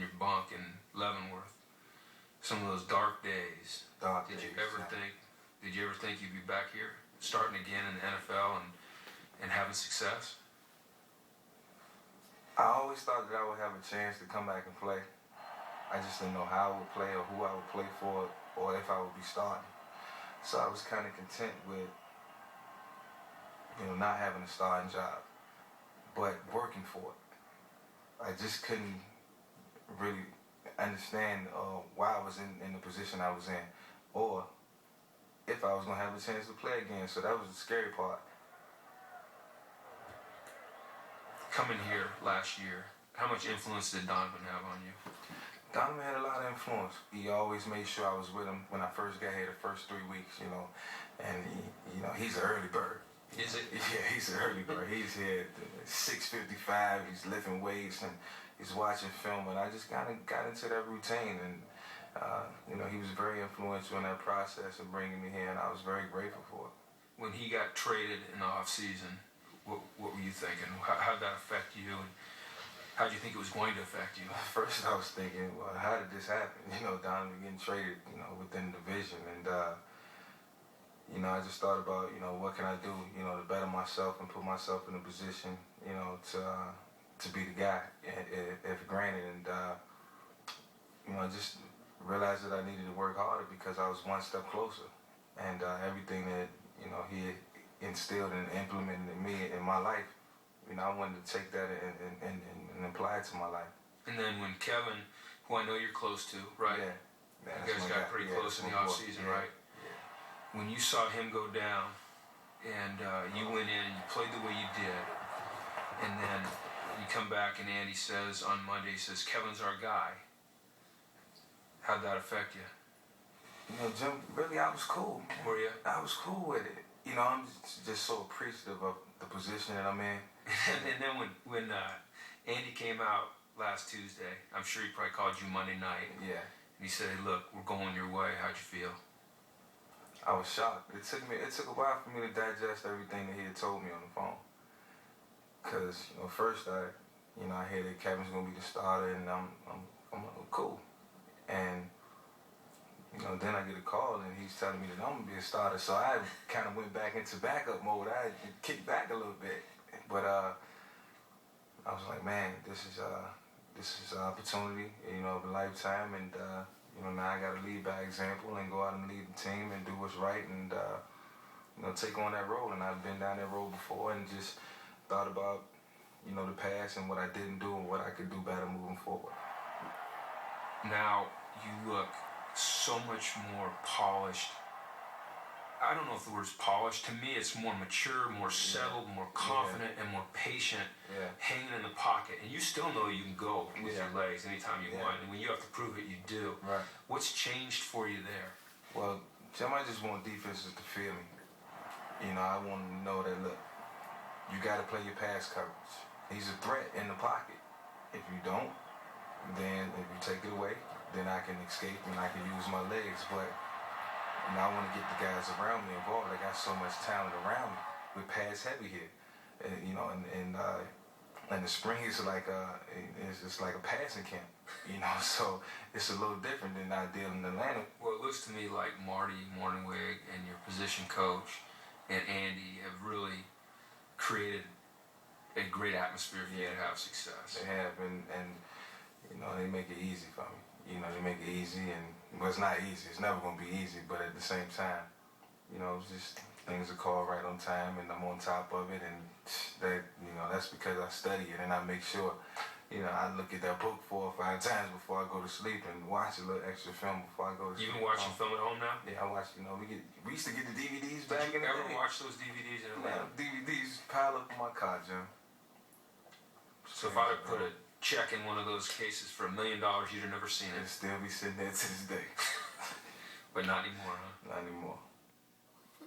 your bunk in Leavenworth, some of those dark days. Did you ever think you'd be back here, starting again in the NFL and having success? I always thought that I would have a chance to come back and play. I just didn't know how I would play or who I would play for or if I would be starting. So I was kind of content with, not having a starting job, but working for it. I just couldn't really understand why I was in the position I was in, or if I was going to have a chance to play again. So that was the scary part. Coming here last year, how much influence did Donovan have on you? Donovan had a lot of influence. He always made sure I was with him when I first got here the first 3 weeks, and he's an early bird. Is it? Yeah, he's an early bird. He's here at 6:55. He's lifting weights and he's watching film, and I just kind of got into that routine. And he was very influential in that process of bringing me here, and I was very grateful for it. When he got traded in the off season, what were you thinking? How did that affect you, and how did you think it was going to affect you? First, I was thinking, well, how did this happen? Donovan getting traded, within the division, and I just thought about, what can I do, to better myself and put myself in a position, to be the guy, if granted, and I just realized that I needed to work harder because I was one step closer, and everything that he instilled and implemented in me in my life, I wanted to take that and apply it to my life. And then when Kevin, who I know you're close to, right? Yeah. You guys got pretty close in the off season, right? Yeah. When you saw him go down, and you went in and you played the way you did, and then you come back and Andy says on Monday, he says, Kevin's our guy. How'd that affect you? Jim, really, I was cool. Were you? I was cool with it. I'm just so appreciative of the position that I'm in. And then when Andy came out last Tuesday, I'm sure he probably called you Monday night. Yeah. And he said, hey, look, we're going your way. How'd you feel? I was shocked. It took a while for me to digest everything that he had told me on the phone. Because, first I hear that Kevin's going to be the starter, and I'm cool. And, then I get a call, and he's telling me that I'm going to be a starter. So I kind of went back into backup mode. I kicked back a little bit. But I was like, man, this is an opportunity, of a lifetime. And, now I got to lead by example and go out and lead the team and do what's right and, take on that role. And I've been down that road before and just thought about, the past and what I didn't do and what I could do better moving forward. Now you look so much more polished. I don't know if the word's polished. To me, it's more mature, more settled, more confident, and more patient, hanging in the pocket. And you still know you can go with your legs anytime you want. And when you have to prove it, you do. Right. What's changed for you there? Well, Jim, I just want defenses to feel me. I want them to know that, look, you got to play your pass coverage. He's a threat in the pocket. If you don't, then if you take it away, then I can escape and I can use my legs. But I want to get the guys around me involved. I got so much talent around me. We're pass heavy here, and the spring is like it's like a passing camp, So it's a little different than I did in Atlanta. Well, it looks to me like Marty Morningwig and your position coach and Andy have really created a great atmosphere for you to have success. They have, and they make it easy for me. They make it easy, well, it's not easy. It's never going to be easy, but at the same time, it's just things are called right on time, and I'm on top of it, and that's because I study it, and I make sure, I look at that book 4 or 5 times before I go to sleep and watch a little extra film before I go to sleep. You been watching film at home now? Yeah, I watch, we used to get the DVDs back in the day. Did you ever watch those DVDs in Atlanta? DVDs pile up in my car, Jim. So if I put a check in one of those cases for $1 million, you'd have never seen it. It'd still be sitting there to this day. But not anymore, huh? Not anymore.